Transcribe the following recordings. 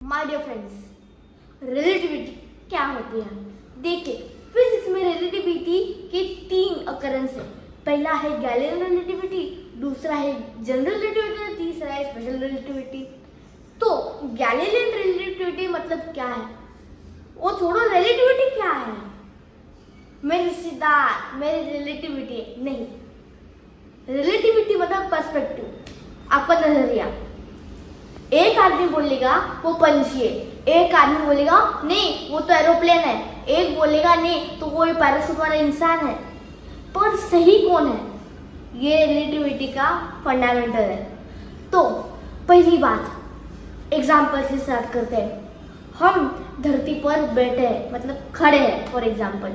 My dear friends, relativity क्या होती है? देखिए, फिजिक्स में रिलेटिविटी के 3 अकरेंस है। पहला है गैलीलियन रिलेटिविटी, दूसरा है जनरल रिलेटिविटी और तीसरा है स्पेशल रिलेटिविटी। तो गैलीलियन रिलेटिविटी मतलब क्या है? वो छोड़ो, रिलेटिविटी क्या है? मेरे रिश्तेदार, मेरी रिलेटिविटी नहीं। रिलेटिविटी मतलब पर्सपेक्टिव, आपका नजरिया। एक आदमी बोलेगा वो पंछी है, एक आदमी बोलेगा नहीं वो तो एरोप्लेन है, एक बोलेगा नहीं तो वो पैराशूट वाला इंसान है। पर सही कौन है? ये रिलेटिविटी का फंडामेंटल है। तो पहली बात एग्जाम्पल से स्टार्ट करते हैं। हम धरती पर बैठे हैं, मतलब खड़े हैं फॉर एग्जाम्पल,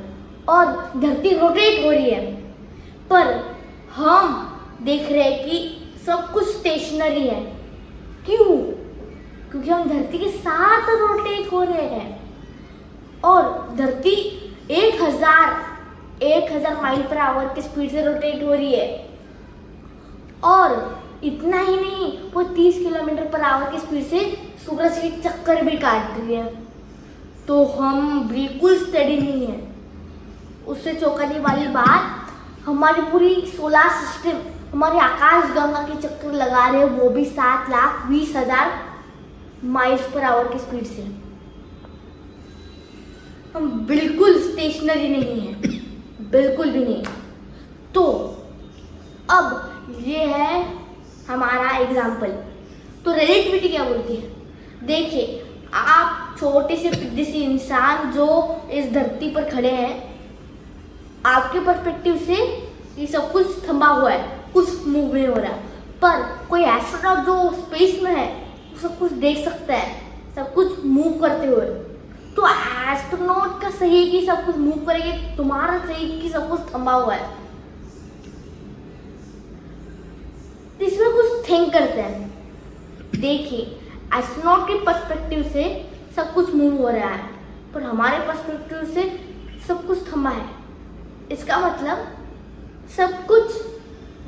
और धरती रोटेट हो रही है, पर हम देख रहे हैं कि सब कुछ स्टेशनरी है। क्यों? क्योंकि हम धरती के साथ रोटेट हो रहे हैं और धरती 1000 माइल पर आवर की स्पीड से रोटेट हो रही है। और इतना ही नहीं, वो 30 किलोमीटर पर आवर की स्पीड से सूरज के चक्कर भी काट रही है। तो हम बिल्कुल स्टेडी नहीं है। उससे चौंकाने वाली बात, हमारी पूरी सोलर सिस्टम, हमारे आकाश गंगा के चक्कर लगा रहे हैं, वो भी 7,20,000 माइल्स पर आवर की स्पीड से। हम बिल्कुल स्टेशनरी नहीं है, बिल्कुल भी नहीं। तो अब ये है हमारा एग्जाम्पल। तो रिलेटिविटी क्या बोलती है? देखिए, आप छोटे से पिद्दी से इंसान जो इस धरती पर खड़े हैं, आपके पर्सपेक्टिव से ये सब कुछ थमा हुआ है, कुछ मूव नहीं हो रहा। पर कोई एस्ट्रोनॉट जो स्पेस में है वो सब कुछ देख सकता है, सब कुछ मूव करते हुए। तो एस्ट्रोनॉट का सही है कि सब कुछ मूव करेंगे, तुम्हारा सही कि सब कुछ थमा हुआ है। इसमें कुछ थिंक करते हैं। देखिए, एस्ट्रोनॉट के पर्सपेक्टिव से सब कुछ मूव हो रहा है, पर हमारे पर्सपेक्टिव से सब कुछ थमा है। इसका मतलब सब कुछ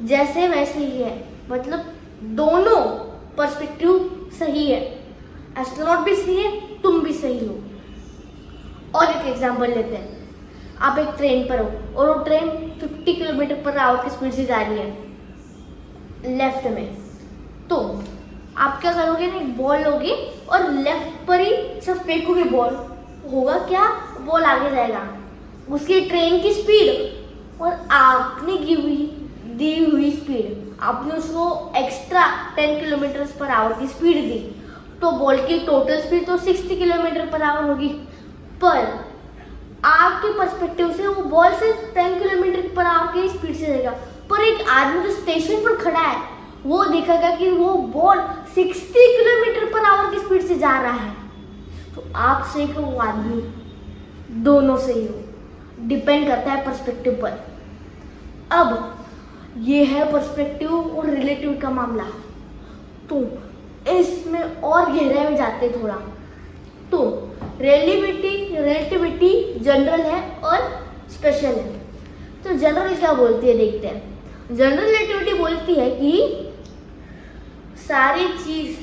जैसे वैसे ही है, मतलब दोनों पर्सपेक्टिव सही है। एस्ट्रोनॉट भी सही है, तुम भी सही हो। और एक एग्जांपल लेते हैं। आप एक ट्रेन पर हो और वो ट्रेन 50 किलोमीटर पर आवर की स्पीड से जा रही है लेफ्ट में। तो आप क्या करोगे ना, एक बॉल लोगे और लेफ्ट पर ही सिर्फ फेंकोगे बॉल। होगा क्या? बॉल आगे जाएगा। उसकी ट्रेन की स्पीड और आपने दी हुई स्पीड, आपने उसको एक्स्ट्रा 10 किलोमीटर पर आवर की स्पीड दी, तो बॉल की टोटल स्पीड तो 60 किलोमीटर पर आवर होगी। पर आपके पर्सपेक्टिव से वो बॉल सिर्फ 10 किलोमीटर पर आवर की स्पीड से जाएगा। पर एक आदमी जो स्टेशन पर खड़ा है वो देखेगा कि वो बॉल 60 किलोमीटर पर आवर की स्पीड से जा रहा है। तो आप सही हो, वो आदमी, दोनों सही हो। डिपेंड करता है पर्सपेक्टिव पर। अब ये है पर्सपेक्टिव और रिलेटिव का मामला। तो इसमें और गहराई में जाते हैं थोड़ा। तो रिलेटिविटी जनरल है और स्पेशल है। तो जनरल क्या बोलती है, देखते हैं। जनरल रिलेटिविटी बोलती है कि सारी चीज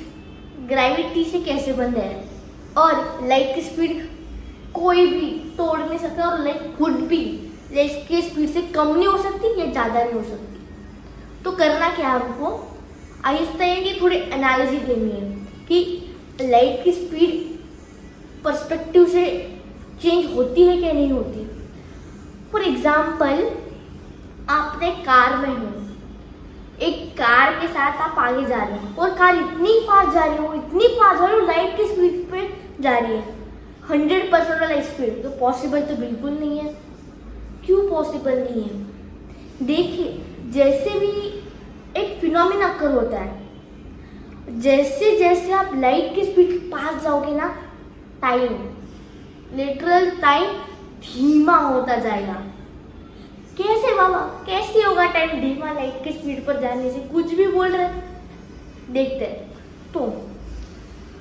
ग्रेविटी से कैसे बंद है और लाइट की स्पीड कोई भी तोड़ नहीं सकता, और लाइट खुद भी लाइट की स्पीड से कम नहीं हो सकती या ज्यादा नहीं हो सकती। तो करना क्या है हमको? आइए इस तरह की थोड़ी एनालिसिस देनी है कि लाइट की स्पीड पर्सपेक्टिव से चेंज होती है क्या नहीं होती। फॉर एग्जाम्पल, आप एक कार में हो, एक कार के साथ आप आगे जा रहे हो और कार इतनी फास्ट जा रही हो, लाइट की स्पीड पे जा रही है, 100% लाइट स्पीड। तो पॉसिबल तो बिल्कुल नहीं है। क्यों पॉसिबल नहीं है? देखिए, जैसे भी एक फिनोमेना अकर होता है, जैसे जैसे आप लाइट की स्पीड के पास जाओगे ना, टाइम, लिटरल टाइम धीमा होता जाएगा। कैसे बाबा, कैसे होगा टाइम धीमा लाइट की स्पीड पर जाने से? कुछ भी बोल रहे, देखते हैं। तो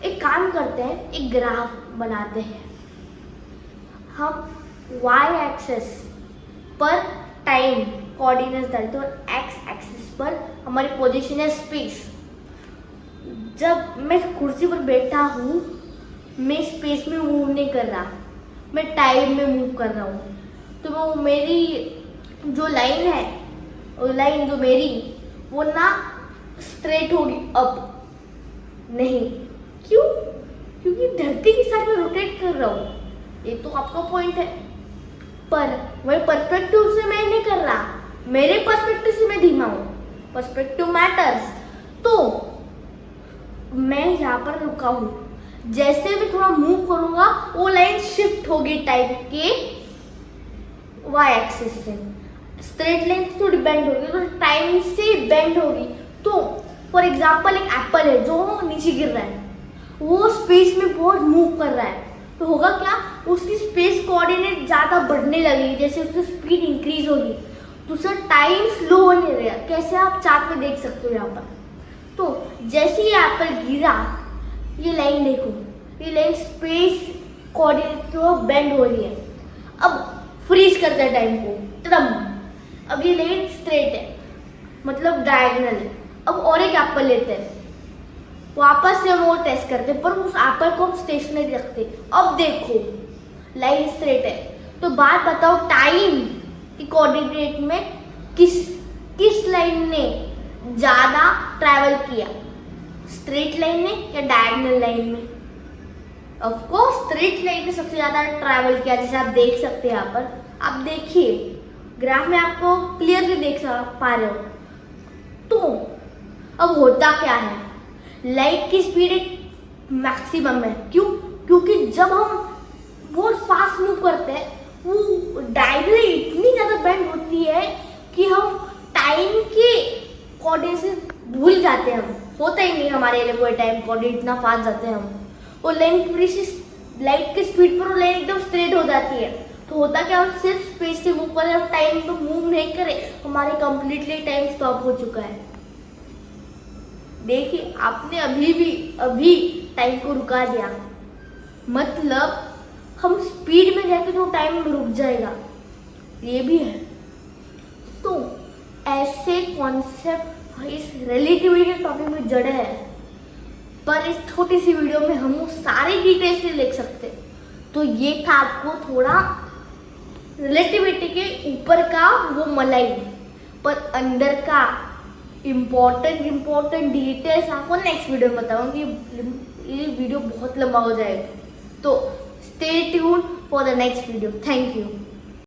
एक काम करते हैं, एक ग्राफ बनाते हैं। हम y एक्सिस पर टाइम कोऑर्डिनेट्स डालते हैं और x एक्सिस पर हमारी पोजीशन है स्पेस। जब मैं कुर्सी पर बैठा हूँ मैं स्पेस में मूव नहीं कर रहा, मैं टाइम में मूव कर रहा हूँ। तो वो मेरी जो लाइन है, वो लाइन जो मेरी, वो ना स्ट्रेट होगी अप, नहीं। क्यों? क्योंकि धरती के साथ मैं रोटेट कर रहा हूँ, ये तो आपका पॉइंट है। पर वही पर्सपेक्टिव से मैं नहीं कर रहा, मेरे पर्सपेक्टिव से मैं धीमा हूँ। Perspective matters. तो मैं यहाँ पर रुका हूँ, जैसे भी थोड़ा मूव करूंगा वो लाइन शिफ्ट होगी टाइम के वाई एक्सिस से। स्ट्रेट लाइन थोड़ी बेंड होगी तो टाइम से बेंड होगी। तो फॉर एग्जाम्पल एक एप्पल है जो नीचे गिर रहा है, वो स्पेस में बहुत मूव कर रहा है, तो होगा क्या, उसकी स्पेस कोऑर्डिनेट ज़्यादा बढ़ने लगेगी। जैसे उसकी स्पीड इंक्रीज होगी तो उसका टाइम स्लो होने लगेगा। कैसे आप चार्ट में देख सकते हो यहाँ पर। तो जैसे ये एप्पल गिरा, ये लाइन देखो, ये लाइन स्पेस कोऑर्डिनेट तो बेंड हो रही है। अब फ्रीज करते हैं टाइम को, तब अब ये लाइन स्ट्रेट है, मतलब डायगोनल है। अब और एक एप्पल लेते हैं, वापस से हम वो टेस्ट करते हैं, पर उस एप्पल को हम स्टेशनरी रखते। अब देखो लाइन स्ट्रेट है। तो बात बताओ, टाइम की कोऑर्डिनेट में किस लाइन ने ज्यादा ट्रैवल किया, स्ट्रेट लाइन ने या डायगोनल लाइन में? ऑफ कोर्स स्ट्रेट लाइन ने सबसे ज्यादा ट्रैवल किया, जैसे आप देख सकते हैं यहाँ पर। आप देखिए ग्राफ में, आपको क्लियरली देख पा रहे हो। तो अब होता क्या है, लाइट की स्पीड एक मैक्सिमम है। क्यों? क्योंकि जब हम बहुत फास्ट मूव करते हैं, वो डायगोनल इतनी ज्यादा बेंड होती है कि हम टाइम के कोऑर्डिनेट भूल जाते हैं। हम होता ही नहीं हमारे लिए कोई टाइम कोऑर्डिनेट, इतना फास्ट जाते हैं हम। वो लाइट की स्पीड पर वो लाइन एकदम स्ट्रेट हो जाती है। तो होता क्या, हम सिर्फ स्पेस से मूव करें और टाइम तो मूव नहीं करें, हमारे कंप्लीटली टाइम स्टॉप हो चुका है। देखिए आपने अभी टाइम को रुका दिया, मतलब हम स्पीड में जाके तो टाइम रुक जाएगा, ये भी है। तो ऐसे कॉन्सेप्ट इस रिलेटिविटी टॉपिक में जड़े हैं, पर इस छोटी सी वीडियो में हम वो सारे डिटेल्स नहीं लिख सकते। तो ये था आपको थोड़ा रिलेटिविटी के ऊपर का वो मलाई, पर अंदर का इम्पोर्टेंट डिटेल्स आपको नेक्स्ट वीडियो में बताऊंगी। ये वीडियो बहुत लंबा हो जाएगा, तो stay tuned for the next video. Thank you.